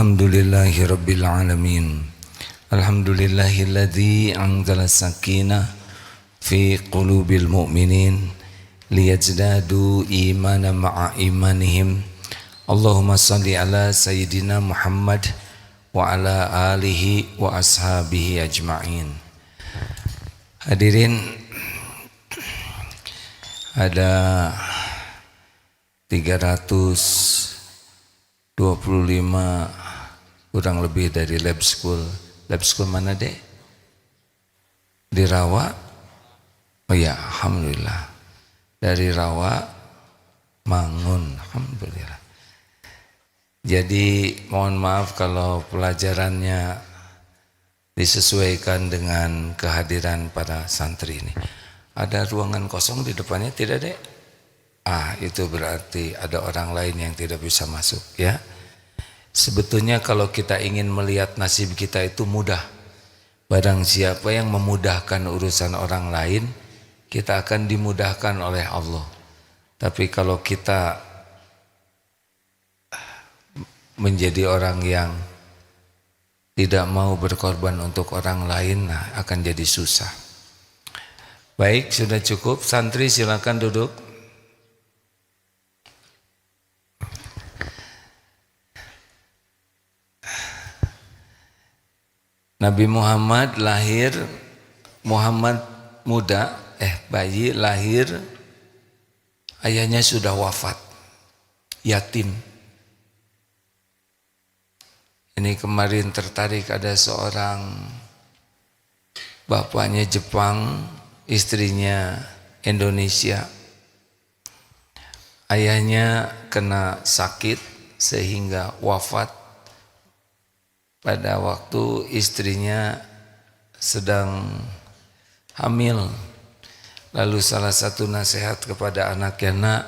Alhamdulillahi Rabbil Alamin. Alhamdulillahilladzi anzala sakinah fi qulubil mu'minin liyazdadu imanan ma'a imanihim. Allahumma salli ala Sayyidina Muhammad wa ala alihi wa ashabihi ajma'in. Hadirin, ada 325 kurang lebih dari lab school. Lab school mana dek? Di Rawa? Oh ya, alhamdulillah. Dari Rawa, Mangun, alhamdulillah. Jadi mohon maaf kalau pelajarannya disesuaikan dengan kehadiran para santri ini. Ada ruangan kosong di depannya tidak dek? Itu berarti ada orang lain yang tidak bisa masuk ya. Sebetulnya kalau kita ingin melihat nasib kita itu mudah. Barang siapa yang memudahkan urusan orang lain, kita akan dimudahkan oleh Allah. Tapi kalau kita menjadi orang yang tidak mau berkorban untuk orang lain, akan jadi susah. Baik, sudah cukup. Santri silakan duduk. Nabi Muhammad lahir, Muhammad muda, bayi lahir, ayahnya sudah wafat, yatim. Ini kemarin tertarik ada seorang bapaknya Jepang, istrinya Indonesia. Ayahnya kena sakit sehingga wafat pada waktu istrinya sedang hamil. Lalu salah satu nasihat kepada anaknya, nak,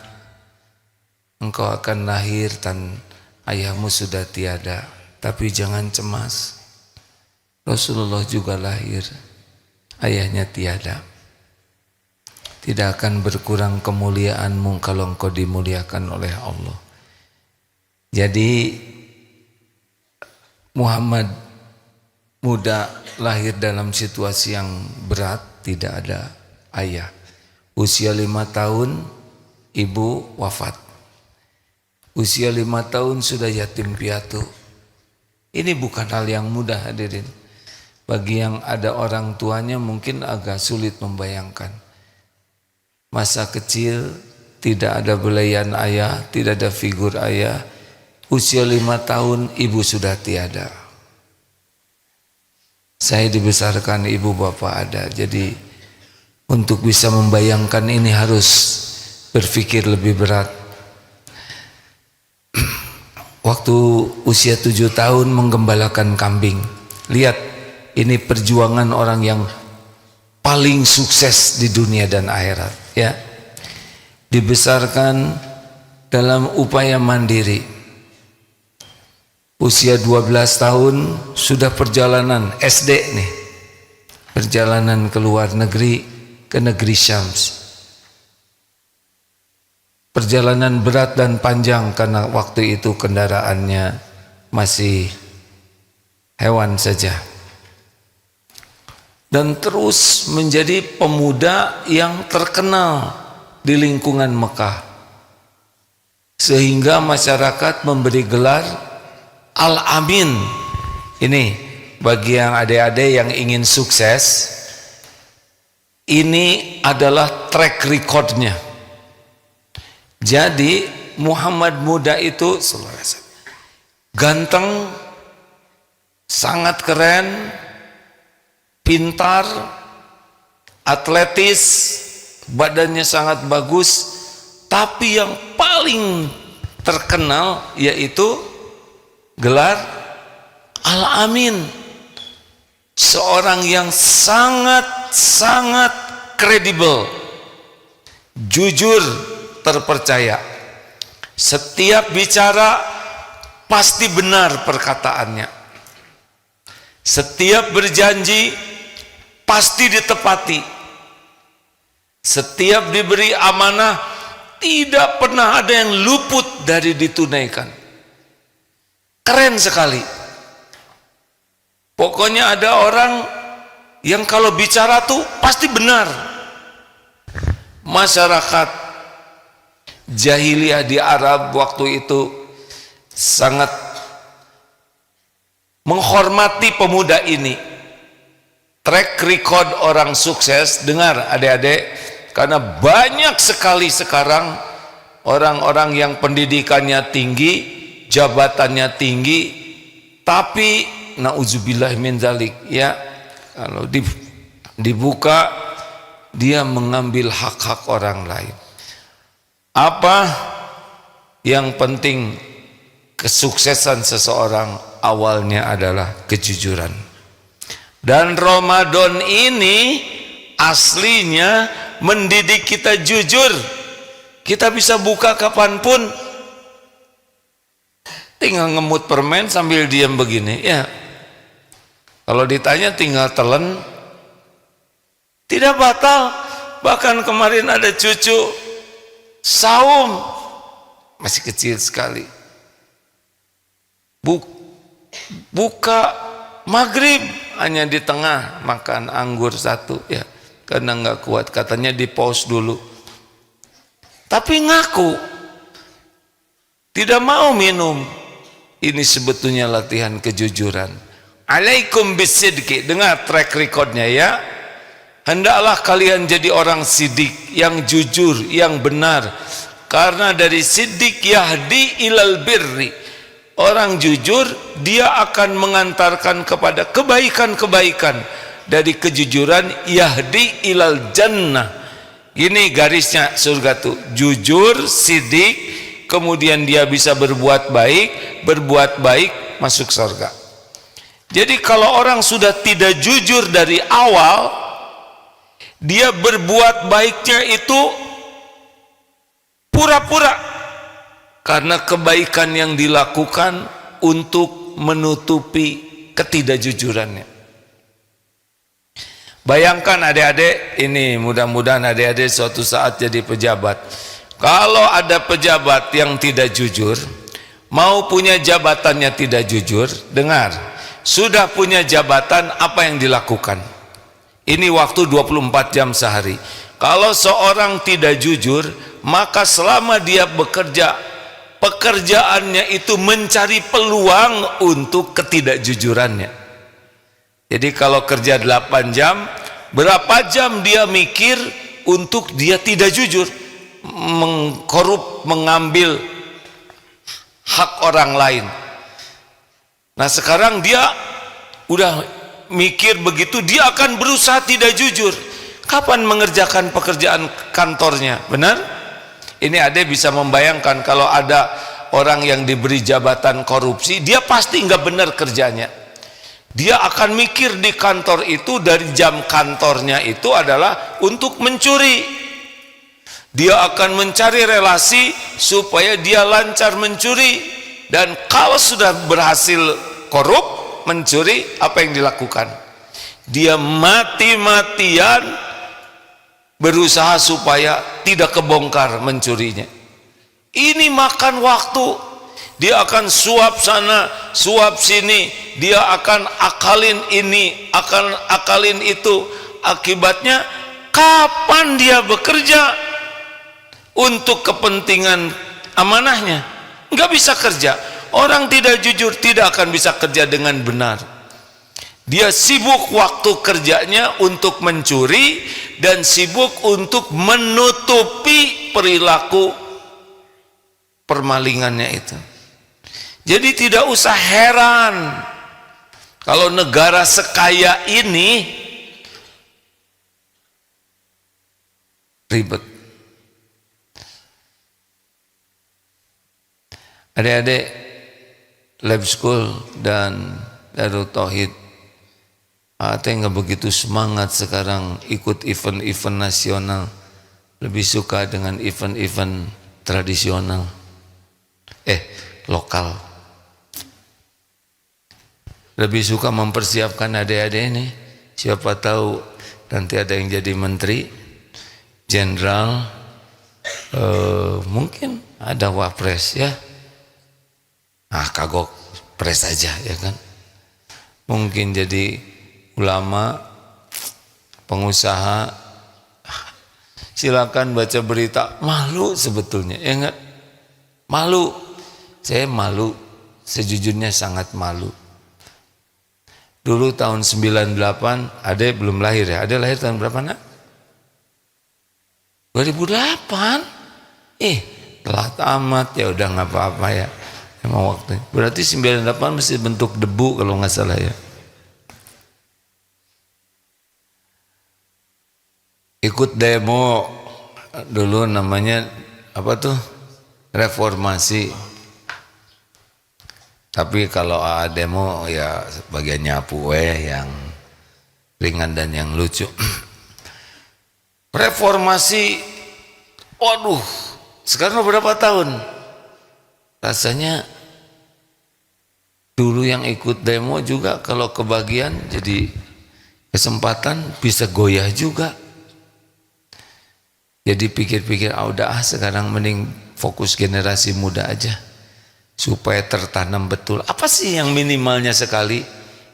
engkau akan lahir dan ayahmu sudah tiada, tapi jangan cemas. Rasulullah juga lahir, ayahnya tiada. Tidak akan berkurang kemuliaanmu kalau engkau dimuliakan oleh Allah. Jadi Muhammad muda lahir dalam situasi yang berat, tidak ada ayah. Usia 5 tahun ibu wafat. Usia 5 tahun sudah yatim piatu. Ini bukan hal yang mudah hadirin. Bagi yang ada orang tuanya mungkin agak sulit membayangkan. Masa kecil tidak ada belayan ayah, tidak ada figur ayah. Usia 5 tahun ibu sudah tiada. Saya dibesarkan ibu bapak ada. Jadi untuk bisa membayangkan ini harus berpikir lebih berat. Waktu usia 7 tahun menggembalakan kambing. Lihat, ini perjuangan orang yang paling sukses di dunia dan akhirat ya. Dibesarkan dalam upaya mandiri. Usia 12 tahun sudah perjalanan SD nih. Perjalanan ke luar negeri, ke negeri Syams. Perjalanan berat dan panjang karena waktu itu kendaraannya masih hewan saja. Dan terus menjadi pemuda yang terkenal di lingkungan Mekah. Sehingga masyarakat memberi gelar Al-Amin. Ini bagi yang adik-adik yang ingin sukses, ini adalah track recordnya. Jadi Muhammad muda itu ganteng, sangat keren, pintar, atletis, badannya sangat bagus, tapi yang paling terkenal yaitu gelar Al-Amin. Seorang yang sangat kredibel, jujur, terpercaya. Setiap bicara pasti benar perkataannya. Setiap berjanji pasti ditepati. Setiap diberi amanah tidak pernah ada yang luput dari ditunaikan. keren sekali. Pokoknya ada orang yang kalau bicara tuh pasti benar. Masyarakat jahiliyah di Arab waktu itu sangat menghormati pemuda ini. Track record orang sukses, dengar adik-adik, karena banyak sekali sekarang orang-orang yang pendidikannya tinggi, jabatannya tinggi, tapi nauzubillah min dzalik, ya, kalau dibuka dia mengambil hak-hak orang lain. Apa yang penting kesuksesan seseorang awalnya adalah kejujuran. Dan Ramadan ini aslinya mendidik kita jujur. Kita bisa buka kapanpun, tinggal ngemut permen sambil diam begini, ya. Kalau ditanya tinggal telan, tidak batal. Bahkan kemarin ada cucu saum, masih kecil sekali, buka maghrib hanya di tengah makan anggur satu, ya, karena nggak kuat, katanya di pause dulu, tapi ngaku tidak mau minum. Ini sebetulnya latihan kejujuran. Alaikum bisidqi, dengar track recordnya, ya. Hendaklah kalian jadi orang sidik, yang jujur, yang benar, karena dari sidik yahdi ilal birri. Orang jujur dia akan mengantarkan kepada kebaikan-kebaikan. Dari kejujuran yahdi ilal jannah. Ini garisnya surga tuh, jujur, sidik, kemudian dia bisa berbuat baik masuk surga. Jadi kalau orang sudah tidak jujur dari awal, dia berbuat baiknya itu pura-pura, karena kebaikan yang dilakukan untuk menutupi ketidakjujurannya. Bayangkan adik-adik, ini mudah-mudahan adik-adik suatu saat jadi pejabat. Kalau ada pejabat yang tidak jujur, mau punya jabatannya tidak jujur, dengar, sudah punya jabatan, apa yang dilakukan? Ini waktu 24 jam sehari. Kalau seorang tidak jujur, maka selama dia bekerja, pekerjaannya itu mencari peluang untuk ketidakjujurannya. Jadi kalau kerja 8 jam, berapa jam dia mikir untuk dia tidak jujur, mengkorup, mengambil hak orang lain. Nah sekarang dia udah mikir begitu, dia akan berusaha tidak jujur. Kapan mengerjakan pekerjaan kantornya? Benar? Ini Ade bisa membayangkan kalau ada orang yang diberi jabatan korupsi, dia pasti nggak benar kerjanya. Dia akan mikir di kantor itu, dari jam kantornya itu adalah untuk mencuri. Dia akan mencari relasi supaya dia lancar mencuri. Dan kalau sudah berhasil korup, mencuri, apa yang dilakukan? Dia mati-matian berusaha supaya tidak kebongkar mencurinya. Ini makan waktu. Dia akan suap sana, suap sini, dia akan akalin ini, akan akalin itu. Akibatnya kapan dia bekerja untuk kepentingan amanahnya? Nggak bisa kerja. Orang tidak jujur tidak akan bisa kerja dengan benar. Dia sibuk waktu kerjanya untuk mencuri dan sibuk untuk menutupi perilaku permalingannya itu. Jadi tidak usah heran kalau negara sekaya ini ribet. Adik-adik Lab School dan Darul Tauhid, Ate nggak begitu semangat sekarang ikut event-event nasional, lebih suka dengan event-event tradisional, lokal. Lebih suka mempersiapkan adik-adik ini, siapa tahu nanti ada yang jadi menteri, jenderal, mungkin ada wapres, ya. Kagok wapres aja ya kan. Mungkin jadi ulama, pengusaha, silakan baca berita. Malu sebetulnya, ya enggak? Malu. Saya malu, sejujurnya sangat malu. Dulu tahun 98, Ade belum lahir ya. Ade lahir tahun berapa nak? 2008. Telat amat, ya udah nggak apa-apa ya. Emang waktunya. Berarti 98 masih bentuk debu kalau nggak salah ya. Ikut demo dulu namanya apa tuh? Reformasi. Tapi kalau demo ya bagian nyapu yang ringan dan yang lucu. Reformasi, waduh, sekarang berapa tahun? Rasanya dulu yang ikut demo juga kalau kebagian jadi kesempatan bisa goyah juga. Jadi pikir-pikir, udah sekarang mending fokus generasi muda aja supaya tertanam betul. Apa sih yang minimalnya sekali?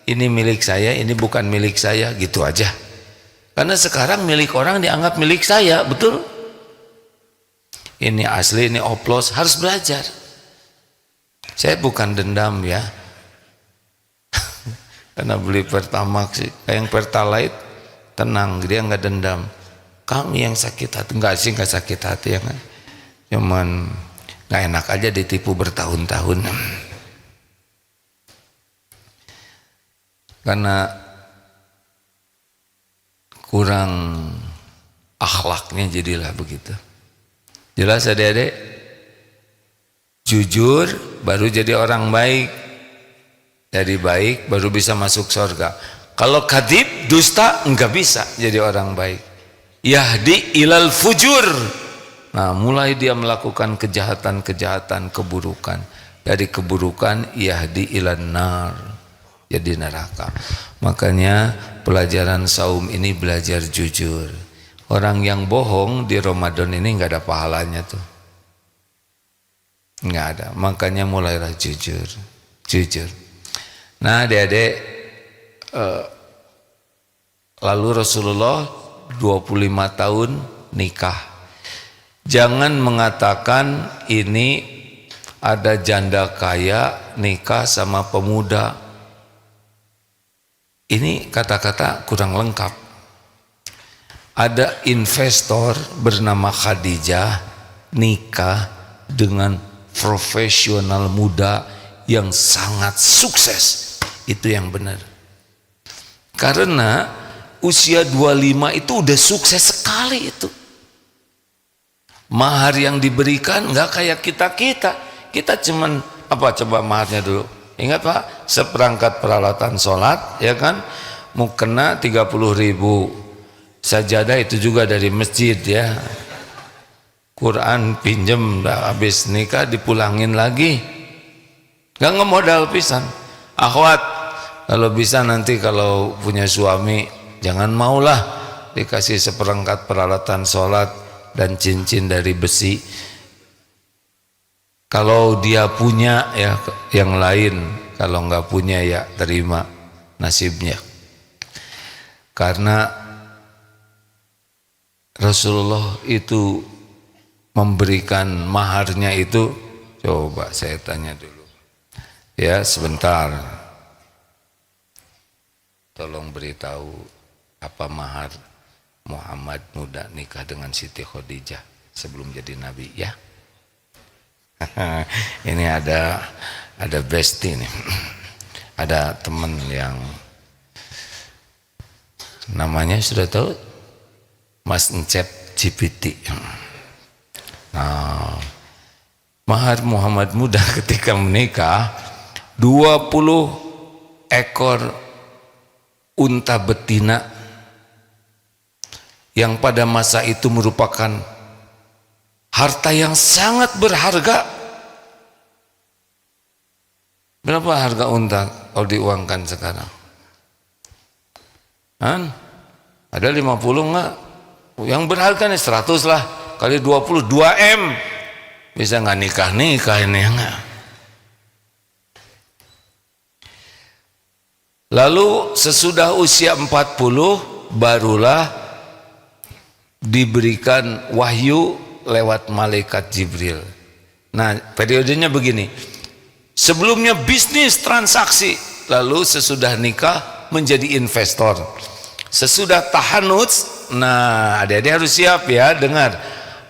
Ini milik saya, ini bukan milik saya, gitu aja. Karena sekarang milik orang dianggap milik saya, betul? Ini asli, ini oplos, harus belajar. Saya bukan dendam ya. Karena beli Pertamax sih, yang Pertalite tenang, dia nggak dendam. Kami yang sakit hati, enggak sih, nggak sakit hati ya kan. Cuman nggak enak aja ditipu bertahun-tahun. Karena kurang akhlaknya jadilah begitu. Jelas adik-adik? Jujur baru jadi orang baik. Jadi baik baru bisa masuk surga. Kalau kadhib, dusta, enggak bisa jadi orang baik. Yahdi ilal fujur. Nah, mulai dia melakukan kejahatan-kejahatan, keburukan. Dari keburukan yahdi ilan nar, jadi neraka. Makanya pelajaran saum ini belajar jujur. Orang yang bohong di Ramadan ini nggak ada pahalanya tuh, nggak ada. Makanya mulailah jujur. Nah, adik-adik, lalu Rasulullah 25 tahun nikah. Jangan mengatakan ini ada janda kaya nikah sama pemuda. Ini kata-kata kurang lengkap. Ada investor bernama Khadijah nikah dengan profesional muda yang sangat sukses. Itu yang benar. Karena usia 25 itu udah sukses sekali itu. Mahar yang diberikan nggak kayak kita cuman apa, coba maharnya dulu. Ingat Pak, seperangkat peralatan sholat ya kan, mukena 30.000, sajadah itu juga dari masjid ya, Quran pinjem, udah habis nikah dipulangin lagi, nggak ngemodal pisan. Akhwat, kalau bisa nanti kalau punya suami jangan maulah dikasih seperangkat peralatan sholat dan cincin dari besi. Kalau dia punya ya yang lain, kalau nggak punya ya terima nasibnya. Karena Rasulullah itu memberikan maharnya itu, coba saya tanya dulu ya, sebentar, tolong beritahu apa mahar Muhammad muda nikah dengan Siti Khadijah sebelum jadi nabi ya. Ini ada bestie nih, ada teman yang namanya sudah tahu, Mas Encep GPT. Nah, mahar Muhammad muda ketika menikah 20 ekor unta betina yang pada masa itu merupakan harta yang sangat berharga. Berapa harga unta kalau diuangkan sekarang? Ada 50 enggak? Yang berharga nih 100 lah, kali 20, 2M. Bisa nggak nikah ini enggak? Lalu sesudah usia 40 barulah diberikan wahyu lewat malaikat Jibril. Nah, periodenya begini. Sebelumnya bisnis transaksi, lalu sesudah nikah menjadi investor. Sesudah tahanuts, nah adik-adik harus siap ya, dengar.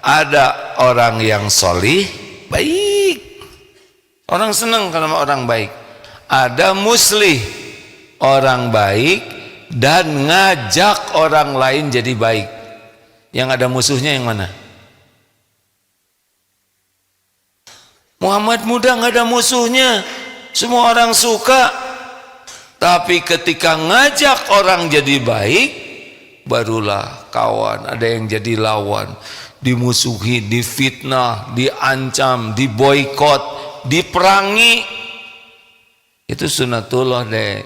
Ada orang yang solih, baik. Orang senang kalau orang baik. Ada muslih, orang baik dan ngajak orang lain jadi baik. Yang ada musuhnya yang mana? Muhammad muda nggak ada musuhnya, semua orang suka. Tapi ketika ngajak orang jadi baik, barulah kawan, ada yang jadi lawan, dimusuhi, difitnah, diancam, diboikot, diperangi. Itu sunatullah deh.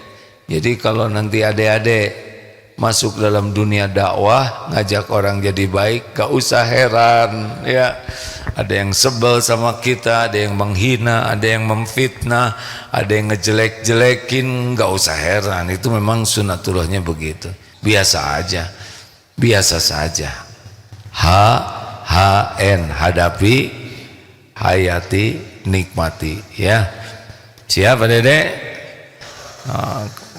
Jadi kalau nanti adik-adik masuk dalam dunia dakwah, ngajak orang jadi baik, gak usah heran ya. Ada yang sebel sama kita, ada yang menghina, ada yang memfitnah, ada yang ngejelek-jelekin, gak usah heran. Itu memang sunatullahnya begitu. Biasa aja, biasa saja. HN, hadapi, hayati, nikmati ya. Siap Dede?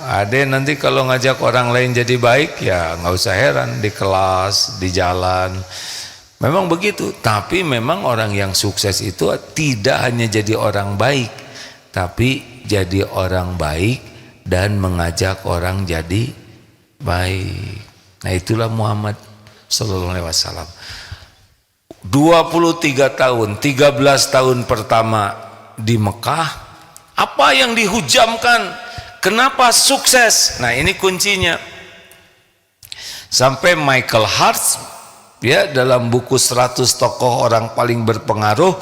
Ade nanti kalau ngajak orang lain jadi baik ya nggak usah heran, di kelas, di jalan. Memang begitu. Tapi memang orang yang sukses itu tidak hanya jadi orang baik, tapi jadi orang baik dan mengajak orang jadi baik. Nah itulah Muhammad sallallahu alaihi wasallam. 23 tahun, 13 tahun pertama di Mekah, apa yang dihujamkan? Kenapa sukses? Nah ini kuncinya. Sampai Michael Hart ya dalam buku 100 tokoh orang paling berpengaruh,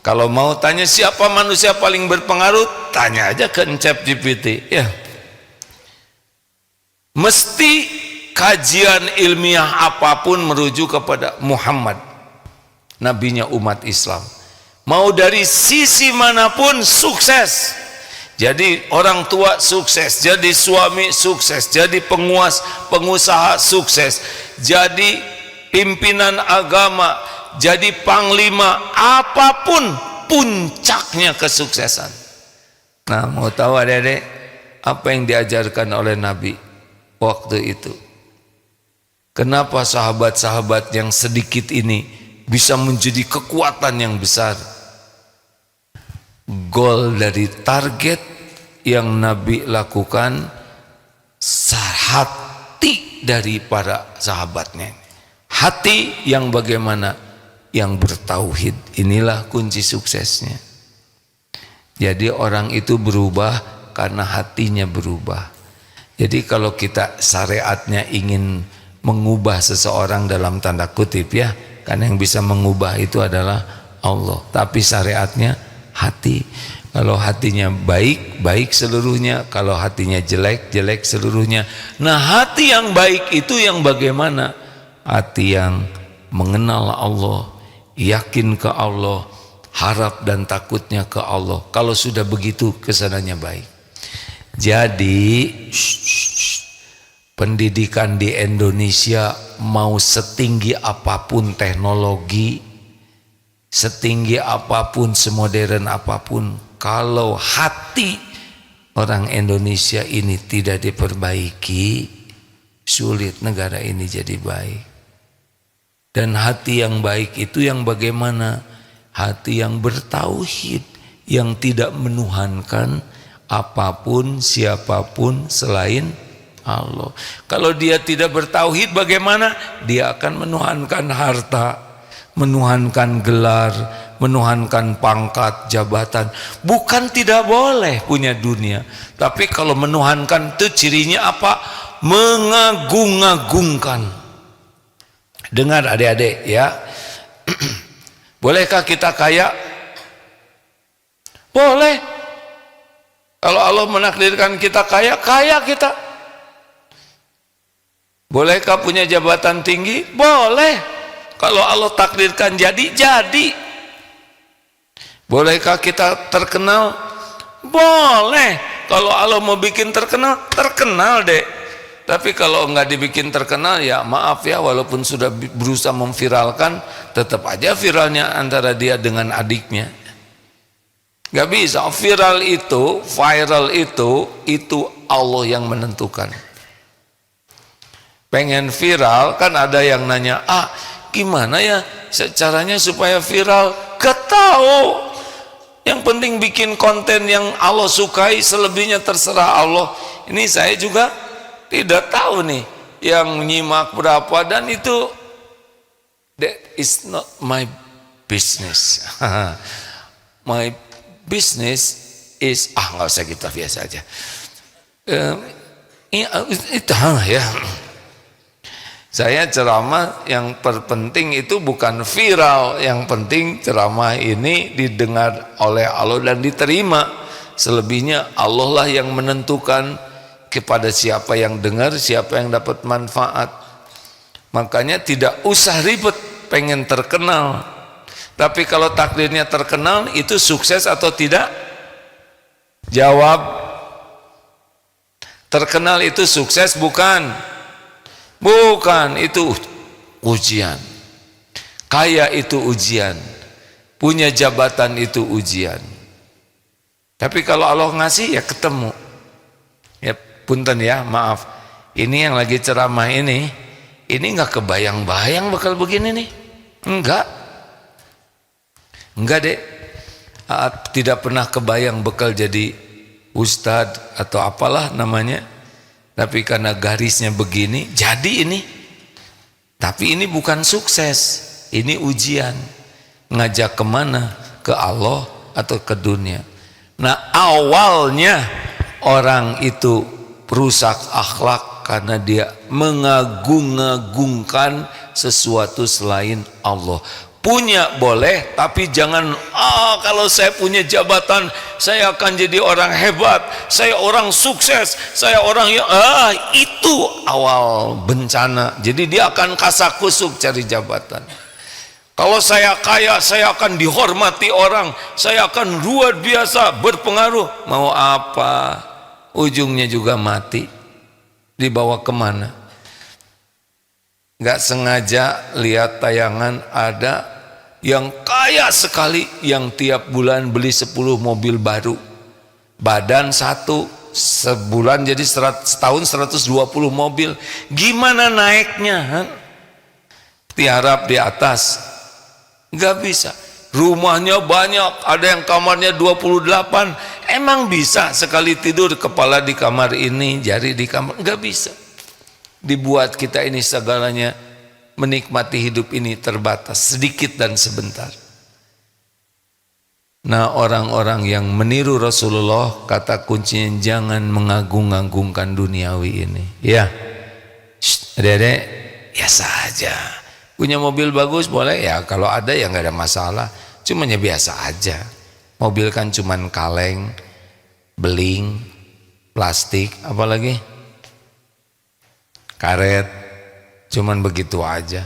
kalau mau tanya siapa manusia paling berpengaruh, tanya aja ke ChatGPT ya. Mesti kajian ilmiah apapun merujuk kepada Muhammad, nabinya umat Islam. Mau dari sisi manapun sukses. Jadi orang tua sukses, jadi suami sukses, jadi pengusaha sukses, jadi pimpinan agama, jadi panglima, apapun puncaknya kesuksesan. Nah mau tahu adik-adik apa yang diajarkan oleh Nabi waktu itu? Kenapa sahabat-sahabat yang sedikit ini bisa menjadi kekuatan yang besar? Goal dari target yang Nabi lakukan, hati dari para sahabatnya, hati yang bagaimana? Yang bertauhid. Inilah kunci suksesnya. Jadi orang itu berubah karena hatinya berubah. Jadi kalau kita syariatnya ingin mengubah seseorang dalam tanda kutip ya, karena yang bisa mengubah itu adalah Allah, tapi syariatnya hati. Kalau hatinya baik, baik seluruhnya. Kalau hatinya jelek, jelek seluruhnya. Nah hati yang baik itu yang bagaimana? Hati yang mengenal Allah, yakin ke Allah, harap dan takutnya ke Allah. Kalau sudah begitu kesananya baik. Jadi pendidikan di Indonesia mau setinggi apapun teknologi, setinggi apapun, semodern apapun, kalau hati orang Indonesia ini tidak diperbaiki, sulit negara ini jadi baik. Dan hati yang baik itu yang bagaimana? Hati yang bertauhid, yang tidak menuhankan apapun, siapapun selain Allah. Kalau dia tidak bertauhid bagaimana? Dia akan menuhankan harta, menuhankan gelar, menuhankan pangkat, jabatan. Bukan tidak boleh punya dunia, tapi kalau menuhankan itu cirinya apa? Mengagung-agungkan. Dengar adik-adik ya. Bolehkah kita kaya? Boleh. Kalau Allah menakdirkan kita kaya, kaya kita. Bolehkah punya jabatan tinggi? Boleh. Kalau Allah takdirkan jadi, jadi. Bolehkah kita terkenal? Boleh. Kalau Allah mau bikin terkenal, terkenal deh. Tapi kalau nggak dibikin terkenal, ya maaf ya, walaupun sudah berusaha memviralkan, tetap aja viralnya antara dia dengan adiknya. Nggak bisa. Viral itu Allah yang menentukan. Pengen viral, kan ada yang nanya, gimana ya caranya supaya viral? Gak tahu. Yang penting bikin konten yang Allah sukai, selebihnya terserah Allah. Ini saya juga tidak tahu nih yang nyimak berapa, dan itu that is not my business. My business is nggak usah, kita biasa aja. Itu ya. Saya ceramah yang terpenting itu bukan viral, yang penting ceramah ini didengar oleh Allah dan diterima. Selebihnya Allah lah yang menentukan kepada siapa yang dengar, siapa yang dapat manfaat. Makanya tidak usah ribet pengen terkenal. Tapi kalau takdirnya terkenal, itu sukses atau tidak? Jawab. Terkenal itu sukses bukan? Bukan, itu ujian. Kaya itu ujian. Punya jabatan itu ujian. Tapi kalau Allah ngasih, ya ketemu. Ya punten ya, maaf. Ini yang lagi ceramah ini nggak kebayang-bayang bakal begini nih. Enggak dek. Tidak pernah kebayang bakal jadi ustadz atau apalah namanya. Tapi karena garisnya begini, jadi ini. Tapi ini bukan sukses, ini ujian. Ngajak kemana? Ke Allah atau ke dunia. Nah, awalnya orang itu rusak akhlak karena dia mengagung-agungkan sesuatu selain Allah. Punya boleh, tapi jangan kalau saya punya jabatan, saya akan jadi orang hebat, saya orang sukses, saya orang yang itu awal bencana. Jadi dia akan kasakusuk cari jabatan. Kalau saya kaya, saya akan dihormati orang, saya akan luar biasa berpengaruh. Mau apa? Ujungnya juga mati. Dibawa kemana? Gak sengaja lihat tayangan, ada yang kaya sekali, yang tiap bulan beli 10 mobil baru, badan satu, sebulan jadi setahun 120 mobil. Gimana naiknya? Tiarap di atas, gak bisa. Rumahnya banyak, ada yang kamarnya 28. Emang bisa sekali tidur kepala di kamar ini, jari di kamar? Gak bisa. Dibuat kita ini segalanya, menikmati hidup ini terbatas, sedikit dan sebentar. Nah, orang-orang yang meniru Rasulullah, kata kuncinya jangan mengagung-agungkan duniawi ini. Ya, adek-adek, biasa aja. Punya mobil bagus boleh ya, kalau ada ya nggak ada masalah. Cuma ya biasa aja. Mobil kan cuman kaleng, beling, plastik, apalagi karet. Cuman begitu aja.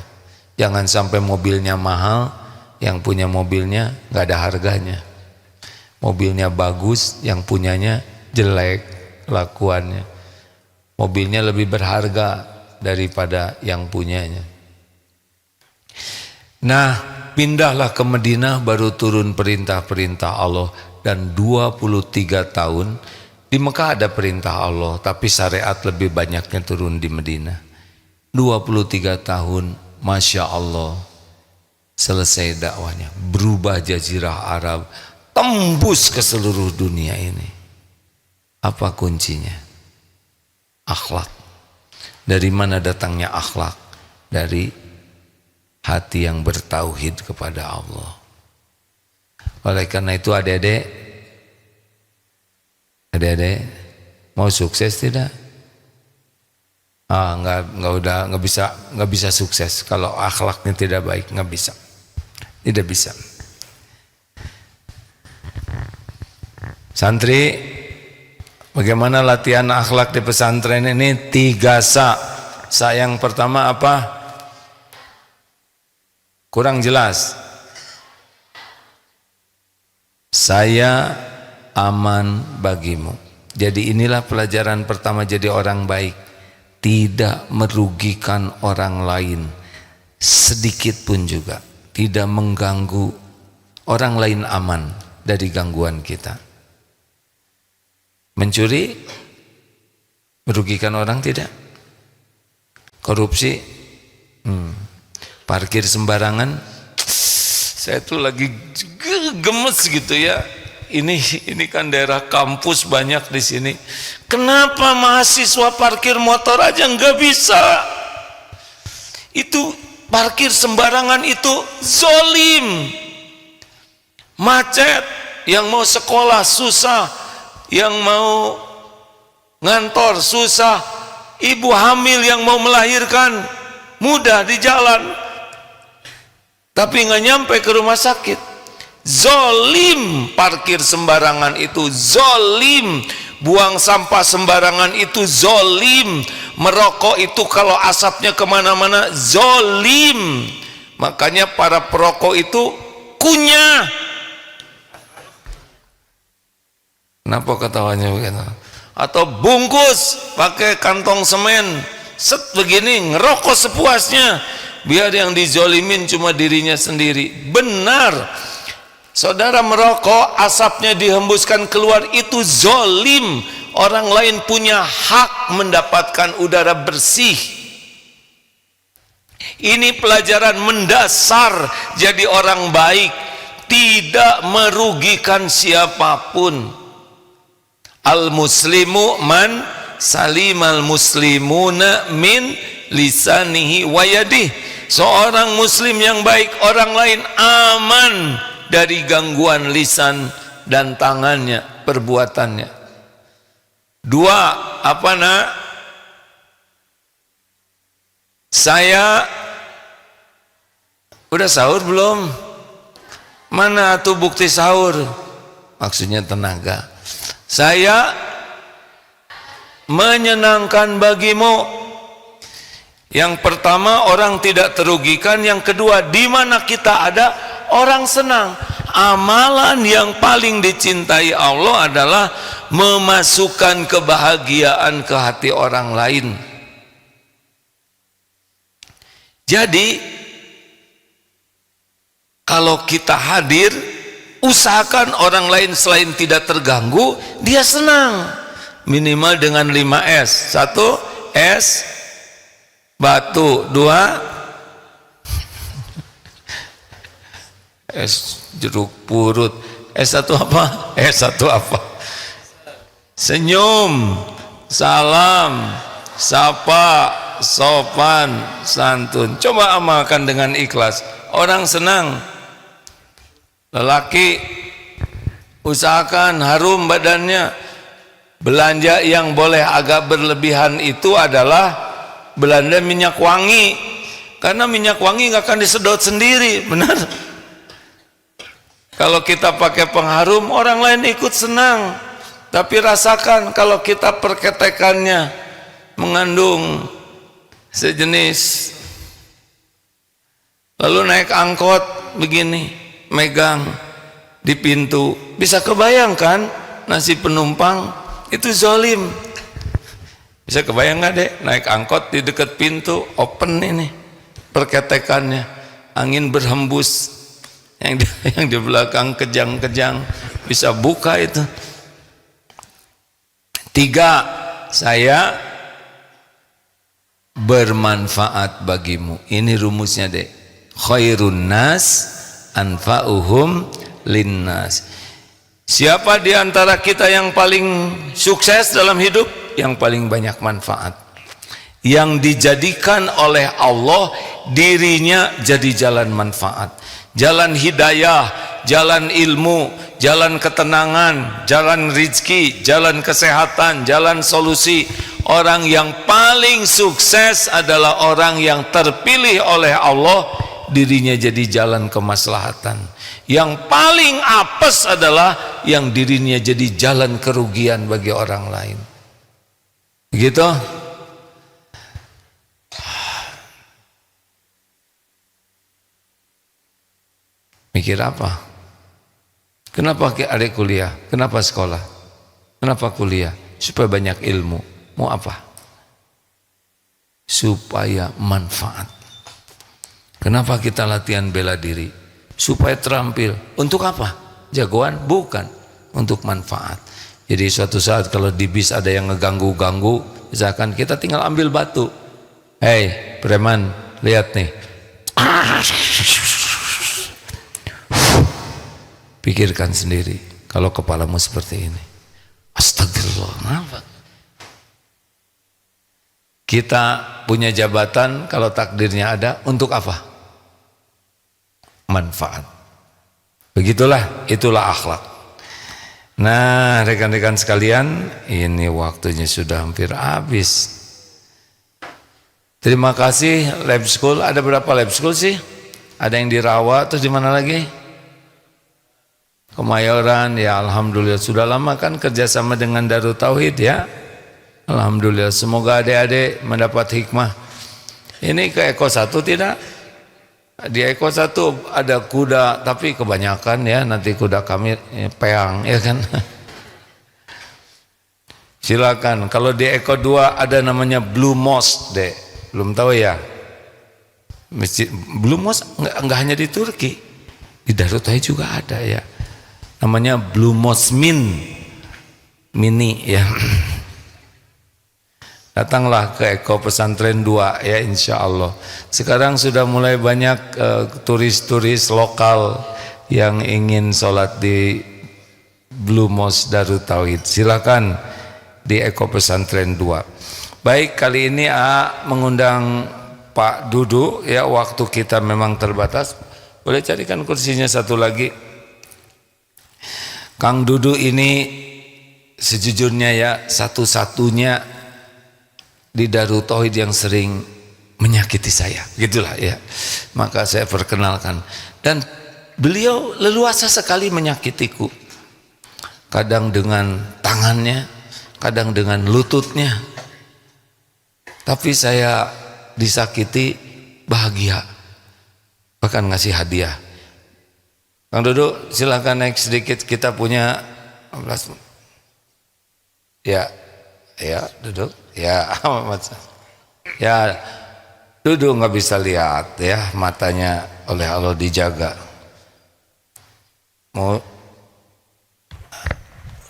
Jangan sampai mobilnya mahal, yang punya mobilnya nggak ada harganya. Mobilnya bagus, yang punyanya jelek kelakuannya. Mobilnya lebih berharga daripada yang punyanya. Nah, pindahlah ke Madinah, baru turun perintah-perintah Allah. Dan 23 tahun di Mekah ada perintah Allah, tapi syariat lebih banyaknya turun di Madinah. 23 tahun, Masya Allah, selesai dakwanya, berubah jazirah Arab, tembus ke seluruh dunia ini. Apa kuncinya? Akhlak. Dari mana datangnya akhlak? Dari hati yang bertauhid kepada Allah. Oleh karena itu adik-adik, mau sukses tidak? Nggak bisa sukses kalau akhlaknya tidak baik, nggak bisa, tidak bisa. Santri, bagaimana latihan akhlak di pesantren ini? 3 sa. Sa yang pertama apa? Kurang jelas. Saya aman bagimu. Jadi inilah pelajaran pertama jadi orang baik. Tidak merugikan orang lain sedikit pun juga. Tidak mengganggu orang lain, aman dari gangguan kita. Mencuri merugikan orang tidak? Korupsi, parkir sembarangan. Saya tuh lagi gemes gitu ya. Ini kan daerah kampus banyak di sini. Kenapa mahasiswa parkir motor aja nggak bisa? Itu parkir sembarangan itu zolim. Macet, yang mau sekolah susah, yang mau ngantor susah, ibu hamil yang mau melahirkan mudah di jalan, tapi nggak nyampe ke rumah sakit. Zolim parkir sembarangan itu, zolim buang sampah sembarangan itu, zolim merokok itu kalau asapnya kemana-mana, zolim. Makanya para perokok itu kunyah. Kenapa ketawanya begitu? Atau bungkus pakai kantong semen, set begini ngerokok sepuasnya, biar yang dizolimin cuma dirinya sendiri. Benar. Saudara merokok, asapnya dihembuskan keluar, itu zolim. Orang lain punya hak mendapatkan udara bersih. Ini pelajaran mendasar jadi orang baik. Tidak merugikan siapapun. Al-muslimu man salimal muslimuna min lisanihi wa yadihi. Seorang muslim yang baik, orang lain aman dari gangguan lisan dan tangannya, perbuatannya. Dua, apa nak? Saya udah sahur belum? Mana tuh bukti sahur? Maksudnya tenaga. Saya menyenangkan bagimu. Yang pertama, orang tidak terugikan. Yang kedua, di mana kita ada, orang senang. Amalan yang paling dicintai Allah adalah memasukkan kebahagiaan ke hati orang lain. Jadi kalau kita hadir, usahakan orang lain selain tidak terganggu, dia senang. Minimal dengan 5S. 1 S batu, 2 es jeruk purut, S1 apa? S1 apa? Senyum, salam, sapa, sopan, santun. Coba amalkan dengan ikhlas. Orang senang. Lelaki usahakan harum badannya. Belanja yang boleh agak berlebihan itu adalah belanja minyak wangi. Karena minyak wangi nggak akan disedot sendiri, benar? Kalau kita pakai pengharum, orang lain ikut senang. Tapi rasakan kalau kita perketekannya mengandung sejenis. Lalu naik angkot begini, megang di pintu. Bisa kebayangkan nasib penumpang, itu zolim. Bisa kebayang nggak dek, naik angkot di dekat pintu, open ini perketekannya, angin berhembus. Yang di belakang kejang-kejang bisa buka itu. 3, saya bermanfaat bagimu. Ini rumusnya dek. Khairun nas anfa'uhum linnas. Siapa di antara kita yang paling sukses dalam hidup? Yang paling banyak manfaat. Yang dijadikan oleh Allah dirinya jadi jalan manfaat. Jalan hidayah, jalan ilmu, jalan ketenangan, jalan rizki, jalan kesehatan, jalan solusi. Orang yang paling sukses adalah orang yang terpilih oleh Allah, dirinya jadi jalan kemaslahatan. Yang paling apes adalah yang dirinya jadi jalan kerugian bagi orang lain. Begitu? Mikir apa? Kenapa adik kuliah? Kenapa sekolah? Kenapa kuliah? supaya banyak ilmu. Mau apa? Supaya manfaat. Kenapa kita latihan bela diri? Supaya terampil. Untuk apa? Jagoan? Bukan. Untuk manfaat. Jadi suatu saat kalau di bis ada yang ngeganggu-ganggu, misalkan kita tinggal ambil batu. Hei preman, lihat nih. Pikirkan sendiri kalau kepalamu seperti ini. Astagfirullah, kenapa? Kita punya jabatan, kalau takdirnya ada, untuk apa? Manfaat. Begitulah, itulah akhlak. Nah, rekan-rekan sekalian, ini waktunya sudah hampir habis. Terima kasih lab school. Ada berapa lab school sih? Ada yang di Rawa, terus di mana lagi? Kemayoran, ya alhamdulillah. Sudah lama kan kerjasama dengan Darut Tauhid ya. Alhamdulillah, semoga adik-adik mendapat hikmah. Ini ke Eko 1 tidak? Di Eko 1 ada kuda, tapi kebanyakan ya, nanti kuda kami peang ya kan. Silakan. Kalau di Eko 2 ada namanya Blue Mosque, Dek. Belum tahu ya? Masjid Blue Mosque enggak hanya di Turki. Di Darut Tauhid juga ada ya. Namanya Blue Mosque Mini ya. Datanglah ke Eko Pesantren 2 ya, insya Allah. Sekarang sudah mulai banyak turis-turis lokal yang ingin sholat di Blue Mosque Darut Tauhid. Silakan di Eko Pesantren 2. Baik, kali ini mengundang Pak Dudu ya, waktu kita memang terbatas. Boleh carikan kursinya satu lagi. Kang Dudu ini sejujurnya ya satu-satunya di Darut Tauhid yang sering menyakiti saya, gitulah ya. Maka saya perkenalkan, dan beliau leluasa sekali menyakitiku. Kadang dengan tangannya, kadang dengan lututnya. Tapi saya disakiti bahagia, bahkan ngasih hadiah. Kang Dudu silakan naik sedikit, kita punya 15. Ya duduk. Ya, ya duduk, nggak bisa lihat ya, matanya oleh Allah dijaga. Mau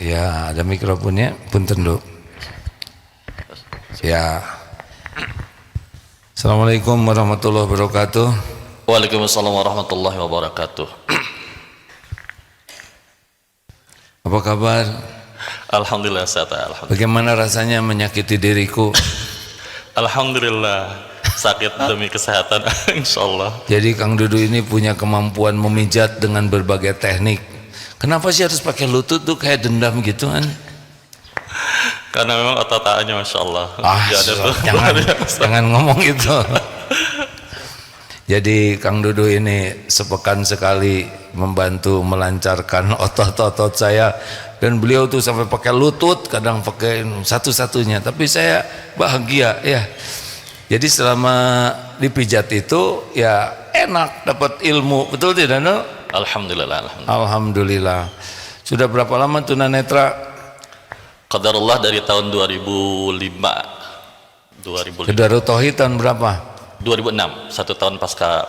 ya, ada mikrofonnya, punten dulu. Ya. Assalamualaikum warahmatullahi wabarakatuh. Waalaikumsalam warahmatullahi wabarakatuh. Apa kabar? Alhamdulillah sehat, alhamdulillah. Bagaimana rasanya menyakiti diriku? Alhamdulillah, sakit demi kesehatan insyaallah. Jadi Kang Dudu ini punya kemampuan memijat dengan berbagai teknik. Kenapa sih harus pakai lutut tuh, kayak dendam gitu kan? Karena memang otot-otannya masyaallah. Jangan ngomong itu. Jadi Kang Dudu ini sepekan sekali membantu melancarkan otot-otot saya, dan beliau tuh sampai pakai lutut, kadang pakai satu-satunya, tapi saya bahagia ya. Jadi selama dipijat itu ya enak, dapat ilmu, betul tidak no? Alhamdulillah, alhamdulillah. Alhamdulillah. Sudah berapa lama tunanetra? Qadarullah dari tahun 2005. Ke Darut Tauhid tahun berapa? 2006, 1 tahun pasca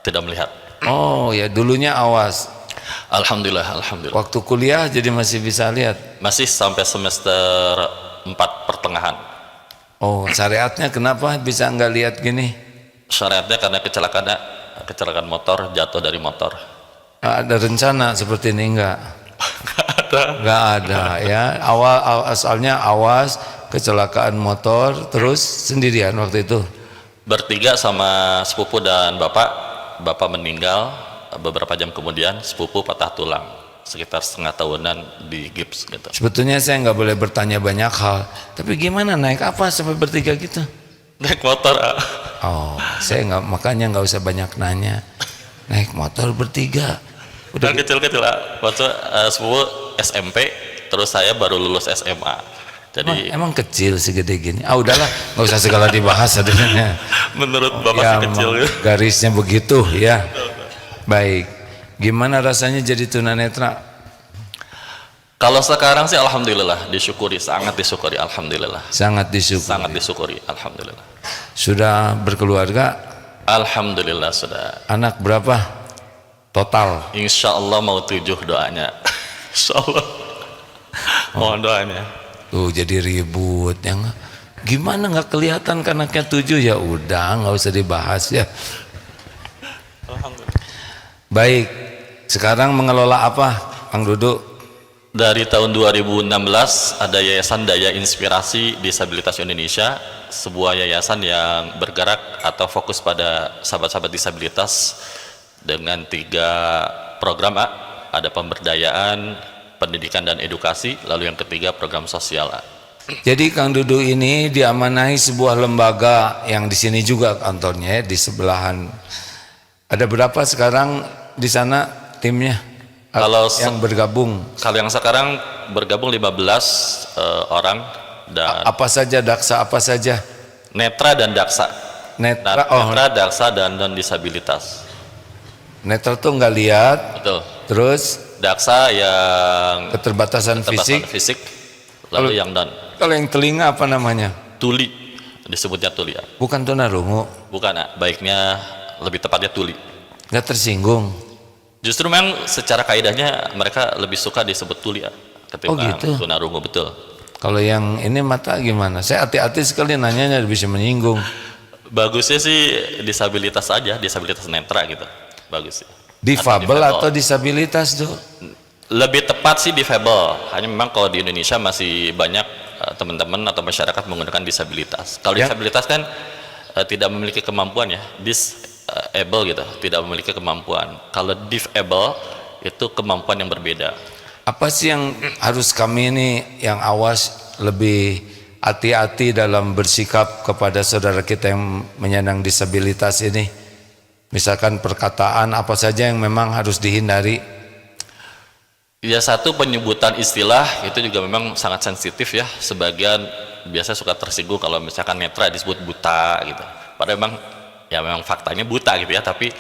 tidak melihat. Oh ya, dulunya awas. Alhamdulillah, alhamdulillah. Waktu kuliah jadi masih bisa lihat? Masih sampai semester 4 pertengahan. Oh, syariatnya kenapa bisa nggak lihat gini? Syariatnya karena kecelakaan motor, jatuh dari motor. Ada rencana seperti ini enggak? Nggak ada ya. Asalnya awas, kecelakaan motor, terus sendirian waktu itu? Bertiga sama sepupu dan bapak meninggal. Beberapa jam kemudian sepupu patah tulang, sekitar setengah tahunan di gips gitu. Sebetulnya saya nggak boleh bertanya banyak hal, tapi gimana naik apa sampai bertiga gitu? Naik motor. Oh, saya nggak, makanya nggak usah banyak nanya. Naik motor bertiga. Udah kecil-kecil waktu sepupu SMP, terus saya baru lulus SMA. Jadi emang kecil segede gini. Udahlah, nggak usah segala dibahas adanya. Menurut bapak ya, sih kecil gitu. Garisnya begitu ya. Baik, gimana rasanya jadi tunanetra? Kalau sekarang sih alhamdulillah disyukuri, sangat disyukuri, alhamdulillah. Sangat disyukuri. Sangat disyukuri, alhamdulillah. Sudah berkeluarga? Alhamdulillah sudah. Anak berapa total? Insya Allah mau 7 doanya. Insya Allah. Mohon doanya. Tuh jadi ribut yang gimana nggak kelihatan kan anaknya 7, ya udah nggak usah dibahas ya. Alhamdulillah. Baik, sekarang mengelola apa, Kang Dudu? Dari tahun 2016 ada Yayasan Daya Inspirasi Disabilitas Indonesia, sebuah yayasan yang bergerak atau fokus pada sahabat-sahabat disabilitas dengan 3 program. Ada pemberdayaan, pendidikan dan edukasi, lalu yang ketiga program sosial. Jadi Kang Dudu ini diamanahi sebuah lembaga yang di sini juga kantornya, di sebelahan. Ada berapa sekarang di sana timnya? Kalau yang bergabung? Kalau yang sekarang bergabung 15 orang, dan apa saja daksa, apa saja? netra dan daksa. Netra, Netra, daksa dan non disabilitas. Netra tuh nggak lihat. Betul. Terus Daksa yang keterbatasan fisik, lalu yang non. Kalau yang telinga apa namanya? Tuli, disebutnya tuli. Bukan tunarungu. Bukan, baiknya lebih tepatnya tuli. Nggak tersinggung. Justru memang secara kaidahnya mereka lebih suka disebut tuli ketimbang tunarungu, betul. Kalau yang ini mata gimana? Saya hati-hati sekali nanyanya, bisa menyinggung. Bagusnya sih disabilitas aja, disabilitas netra gitu. Bagus sih. Difabel atau disabilitas tuh? Lebih tepat sih difabel. Hanya memang kalau di Indonesia masih banyak teman-teman atau masyarakat menggunakan disabilitas. Kalau disabilitas kan tidak memiliki kemampuan ya, disable gitu, tidak memiliki kemampuan. Kalau disable itu kemampuan yang berbeda. Apa sih yang harus kami ini yang awas lebih hati-hati dalam bersikap kepada saudara kita yang menyandang disabilitas ini? Misalkan perkataan apa saja yang memang harus dihindari? Ya, satu, penyebutan istilah itu juga memang sangat sensitif ya. Sebagian biasa suka tersinggung kalau misalkan netra disebut buta gitu. Padahal memang faktanya buta gitu ya, tapi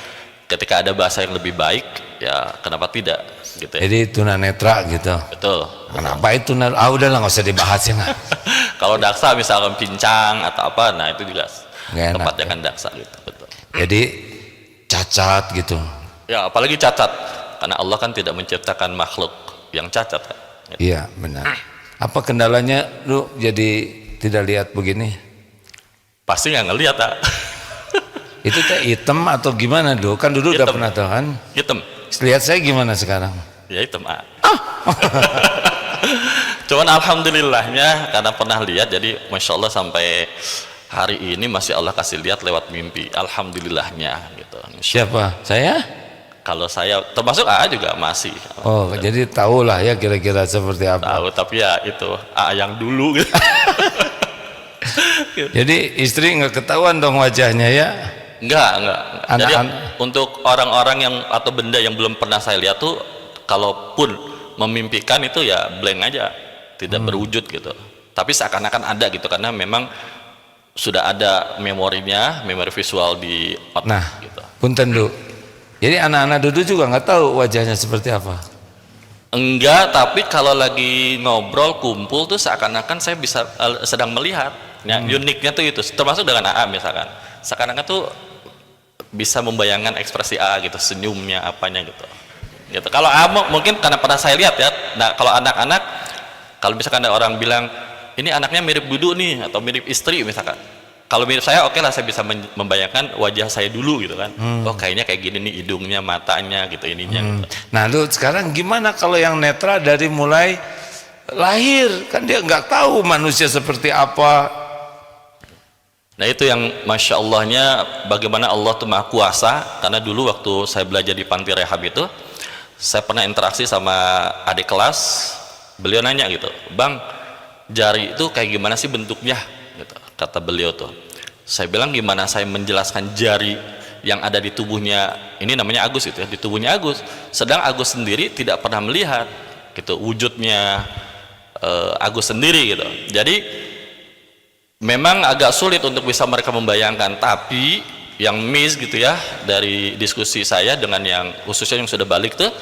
ketika ada bahasa yang lebih baik ya kenapa tidak gitu ya. Jadi tunanetra gitu. Betul. Kenapa itu? Udahlah nggak usah dibahas ya. Kalau daksa misalkan pincang atau apa, nah itu juga tempatnya kan daksa gitu. Betul. Jadi cacat gitu. Ya, apalagi cacat, karena Allah kan tidak menciptakan makhluk yang cacat kan. Iya benar. Apa kendalanya lu jadi tidak lihat begini? Pasti nggak ngelihat Itu teh hitam atau gimana dulu? Kan dulu udah pernah tahu kan? Hitam. Lihat saya gimana sekarang? Ya hitam. Cuman alhamdulillahnya karena pernah lihat, jadi masya Allah sampai hari ini masih Allah kasih lihat lewat mimpi. Alhamdulillahnya gitu. Siapa? Saya? Kalau saya termasuk juga masih. Oh, jadi tahulah ya kira-kira seperti apa. Tahu, tapi ya itu yang dulu gitu. Jadi istri nggak ketahuan dong wajahnya ya? Enggak. Jadi Anak-anak. untuk orang-orang yang atau benda yang belum pernah saya lihat tuh, kalaupun memimpikan itu ya blank aja, tidak berwujud gitu. Tapi seakan-akan ada gitu, karena memang sudah ada memorinya, memori visual di otak. Nah, gitu. punten dulu. Jadi anak-anak Dudu juga nggak tahu wajahnya seperti apa? Enggak, tapi kalau lagi ngobrol kumpul tuh seakan-akan saya bisa sedang melihat. Ya, uniknya tuh itu, termasuk dengan AA misalkan. Seakan-akan tuh bisa membayangkan ekspresi AA gitu, senyumnya apanya gitu. Gitu. Kalau AA mungkin karena pernah saya lihat ya. Nah, kalau anak-anak, kalau misalkan ada orang bilang ini anaknya mirip Dudu nih atau mirip istri misalkan. Kalau mirip saya, oke lah, saya bisa membayangkan wajah saya dulu gitu kan. Oh kayaknya kayak gini nih hidungnya, matanya gitu, ininya. Gitu. Nah lu sekarang gimana kalau yang netra dari mulai lahir? Kan dia nggak tahu manusia seperti apa. Nah itu yang Masya Allahnya bagaimana Allah tuh maha kuasa. Karena dulu waktu saya belajar di panti rehab itu, saya pernah interaksi sama adik kelas. Beliau nanya gitu, Bang, jari itu kayak gimana sih bentuknya gitu, kata beliau tuh. Saya bilang gimana saya menjelaskan jari yang ada di tubuhnya, ini namanya Agus itu ya, di tubuhnya Agus, sedang Agus sendiri tidak pernah melihat gitu wujudnya Agus sendiri gitu. Jadi memang agak sulit untuk bisa mereka membayangkan. Tapi yang miss gitu ya dari diskusi saya dengan yang khususnya yang sudah balik tuh,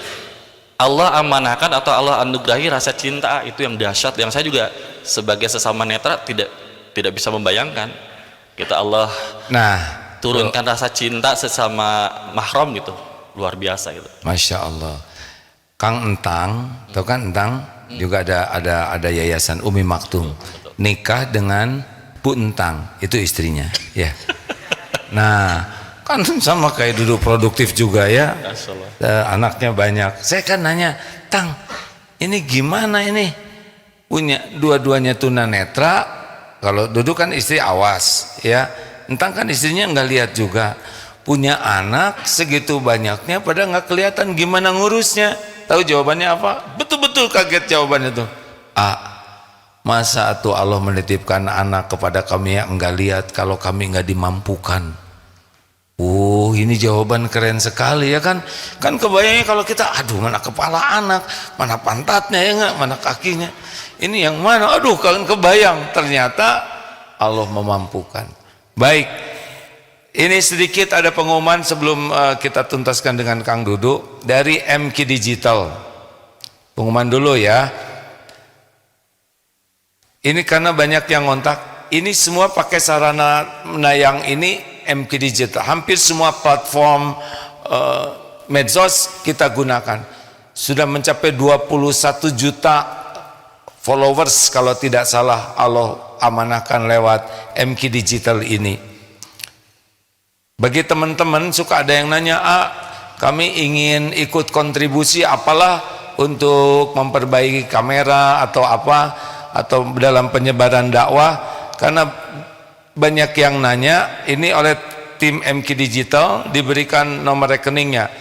Allah amanahkan atau Allah anugerahi rasa cinta itu yang dahsyat, yang saya juga sebagai sesama netra tidak bisa membayangkan. Kita Allah turunkan rasa cinta sesama mahram gitu, luar biasa gitu. Masya Allah. Kang Entang, tahu kan Entang? Juga ada yayasan Umi Maktum. Nikah dengan Bu Entang, itu istrinya. Ya. Nah, kan sama kayak dulu produktif juga ya. Anaknya banyak. Saya kan nanya, Tang, ini gimana ini? Punya dua-duanya tunanetra. Kalau duduk kan istri awas, ya. Entang kan istrinya nggak lihat juga. Punya anak segitu banyaknya, pada nggak kelihatan gimana ngurusnya. Tahu jawabannya apa? Betul-betul kaget jawabannya tuh. Masa tuh Allah menitipkan anak kepada kami yang enggak lihat kalau kami nggak dimampukan. Ini jawaban keren sekali ya kan? Kan kebayangnya kalau kita, aduh mana kepala anak, mana pantatnya ya enggak, mana kakinya. Ini yang mana? Aduh kalian kebayang. Ternyata Allah memampukan. Baik, ini sedikit ada pengumuman sebelum kita tuntaskan dengan Kang Dudu dari MQ Digital. Pengumuman dulu ya. Ini karena banyak yang ngontak. Ini semua pakai sarana menayang ini MQ Digital. Hampir semua platform medsos kita gunakan. Sudah mencapai 21 juta followers kalau tidak salah Allah amanahkan lewat MQ Digital ini. Bagi teman-teman suka ada yang nanya, kami ingin ikut kontribusi apalah untuk memperbaiki kamera atau apa, atau dalam penyebaran dakwah. Karena banyak yang nanya, ini oleh tim MQ Digital diberikan nomor rekeningnya.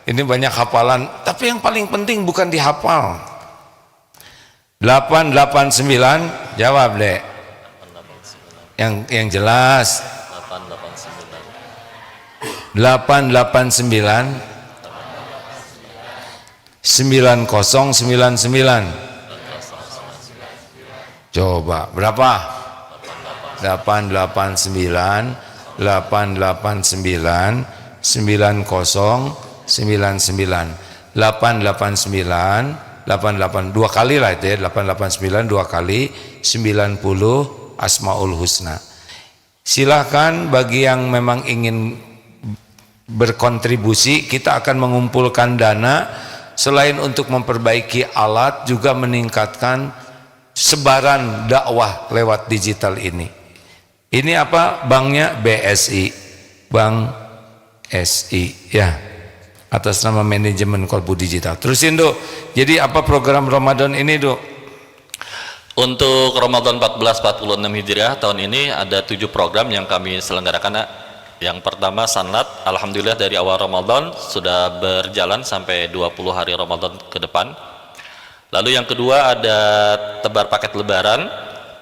Ini banyak hafalan, tapi yang paling penting bukan dihafal. 889, jawab deh. Yang jelas. 889 9099. Coba berapa? 889 889 9099 889 88 dua kali lah itu ya, 889 dua kali 90 Asmaul Husna. Silahkan bagi yang memang ingin berkontribusi, kita akan mengumpulkan dana selain untuk memperbaiki alat, juga meningkatkan sebaran dakwah lewat digital ini. Ini apa? Banknya BSI, Bank SI ya, atas nama manajemen Kolbu Digital. Terusin Dok, jadi apa program Ramadan ini Dok? Untuk Ramadan 1446 Hijriah tahun ini ada 7 program yang kami selenggarakan. Yang pertama sanlat, alhamdulillah dari awal Ramadan sudah berjalan sampai 20 hari Ramadan ke depan. Lalu yang kedua ada tebar paket lebaran,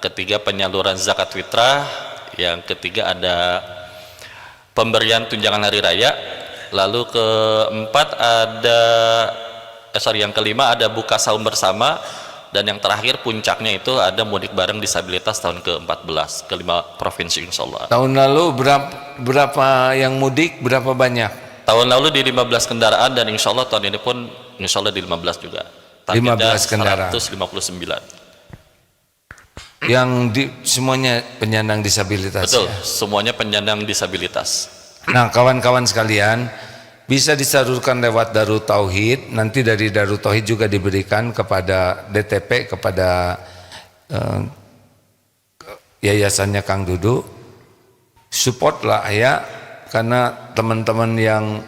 ketiga penyaluran zakat fitrah, yang ketiga ada pemberian tunjangan hari raya, lalu keempat ada yang kelima ada buka saum bersama, dan yang terakhir puncaknya itu ada mudik bareng disabilitas tahun ke-14 ke 5 provinsi insyaallah. Tahun lalu berapa yang mudik, berapa banyak? Tahun lalu di 15 kendaraan, dan insyaallah tahun ini pun insyaallah di 15 juga. 15 kendaraan. 159. Yang semuanya penyandang disabilitas. Betul, ya? semuanya penyandang disabilitas. Nah, kawan-kawan sekalian, bisa disalurkan lewat Darut Tauhid. Nanti dari Darut Tauhid juga diberikan kepada DTP, kepada yayasannya Kang Dudu. Supportlah ya, karena teman-teman yang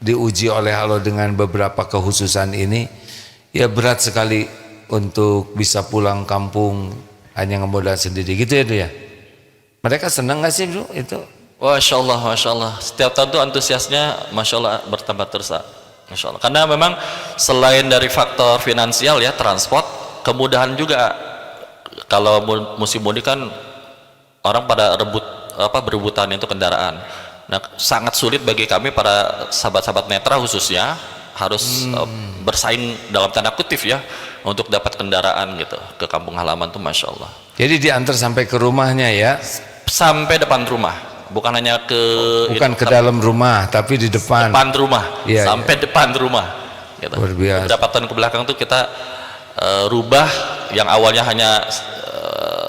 diuji oleh Allah dengan beberapa kekhususan ini, ya berat sekali untuk bisa pulang kampung hanya ngemodal sendiri gitu ya itu ya. Mereka senang nggak sih bro itu? Masya Allah. Setiap tahun tuh antusiasnya Masya Allah bertambah terus, Masya Allah. Karena memang selain dari faktor finansial ya, transport, kemudahan juga. Kalau musim mudik kan orang pada berebutan itu kendaraan. Nah, sangat sulit bagi kami para sahabat-sahabat netra khususnya harus bersaing dalam tanda kutip ya untuk dapat kendaraan gitu ke kampung halaman tuh Masya Allah. Jadi diantar sampai ke rumahnya ya? Sampai depan rumah. Bukan hanya ke bukan ke dalam rumah, tapi di depan rumah, ya, sampai ya. Depan rumah gitu. Luar biasa. Beberapa tahun ke belakang tuh kita rubah yang awalnya hanya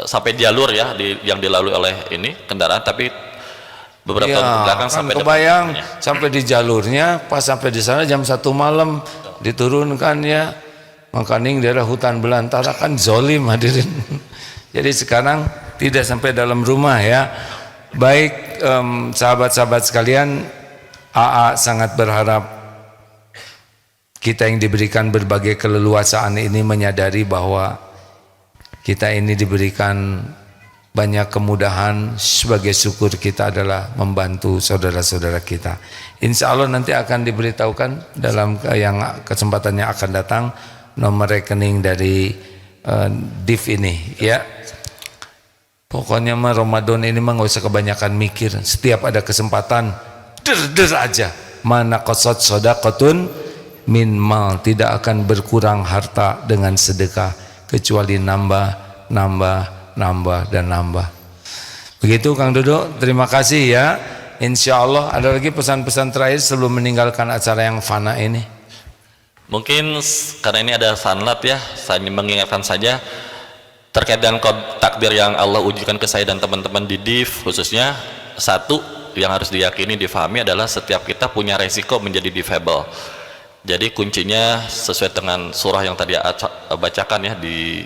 sampai jalur ya yang dilalui oleh ini kendaraan, tapi beberapa tahun ke belakang kan sampai kebayang depannya. sampai di jalurnya, pas sampai di sana jam 1 malam diturunkan ya. Makaning daerah hutan belantara kan zolim hadirin. Jadi sekarang tidak sampai dalam rumah ya. Baik sahabat-sahabat sekalian, AA sangat berharap kita yang diberikan berbagai keleluasaan ini menyadari bahwa kita ini diberikan banyak kemudahan. Sebagai syukur kita adalah membantu saudara-saudara kita. Insya Allah nanti akan diberitahukan dalam yang kesempatannya akan datang nomor rekening dari DIV ini ya. Pokoknya mah Ramadan ini mah nggak usah kebanyakan mikir. Setiap ada kesempatan der aja. Mana qasad shadaqatun min mal, tidak akan berkurang harta dengan sedekah kecuali nambah dan nambah. Begitu Kang Duduk, terima kasih ya. Insya Allah ada lagi pesan-pesan terakhir sebelum meninggalkan acara yang fana ini. Mungkin karena ini ada sanlat ya, saya mengingatkan saja terkait dengan takdir yang Allah ujikan ke saya dan teman-teman di DIV khususnya. Satu yang harus diyakini, difahami adalah setiap kita punya resiko menjadi difabel. Jadi kuncinya sesuai dengan surah yang tadi bacakan ya di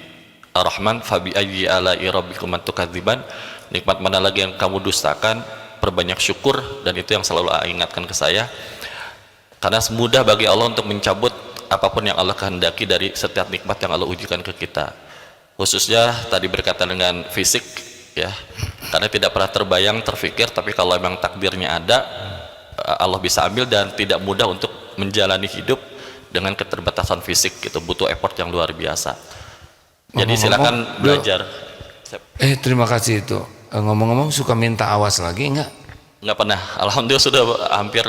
Ar-Rahman, fabi ayyi ala'i rabbikum tukadziban, nikmat mana lagi yang kamu dustakan, perbanyak syukur. Dan itu yang selalu ingatkan ke saya, karena semudah bagi Allah untuk mencabut apapun yang Allah kehendaki dari setiap nikmat yang Allah ujikan ke kita, khususnya tadi berkaitan dengan fisik ya, karena tidak pernah terbayang, terfikir, tapi kalau memang takdirnya ada, Allah bisa ambil. Dan tidak mudah untuk menjalani hidup dengan keterbatasan fisik, itu butuh effort yang luar biasa. Jadi silakan belajar. Terima kasih itu. Ngomong-ngomong, suka minta awas lagi enggak? Nggak pernah, alhamdulillah sudah hampir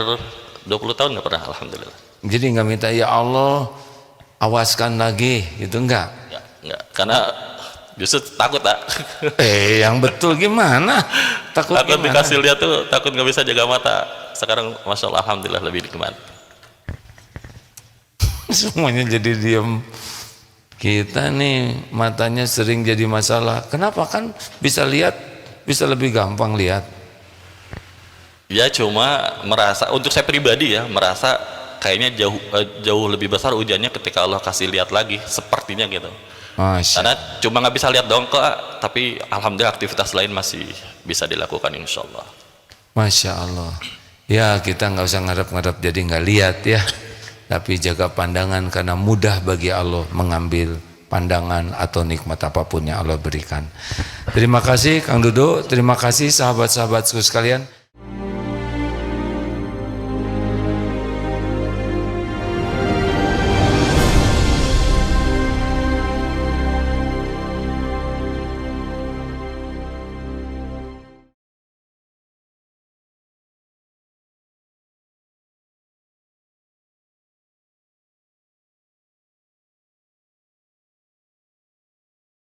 20 tahun nggak pernah, alhamdulillah. Jadi nggak minta ya Allah awaskan lagi gitu enggak? Nggak, karena justru takut tak. Yang betul gimana? Takut gimana? Dikasih lihat tuh takut nggak bisa jaga mata. Sekarang masya Allah alhamdulillah lebih nikmat. Semuanya jadi diem. Kita nih matanya sering jadi masalah. Kenapa? Kan bisa lihat, bisa lebih gampang lihat. Ya cuma merasa, untuk saya pribadi ya, merasa kayaknya jauh lebih besar ujiannya ketika Allah kasih lihat lagi, sepertinya gitu. Karena cuma nggak bisa lihat dong kok, tapi alhamdulillah aktivitas lain masih bisa dilakukan insya Allah. Masya Allah. Ya kita nggak usah ngarep-ngarep jadi nggak lihat ya, tapi jaga pandangan karena mudah bagi Allah mengambil pandangan atau nikmat apapun yang Allah berikan. Terima kasih Kang Duduk, terima kasih sahabat-sahabatku sekalian.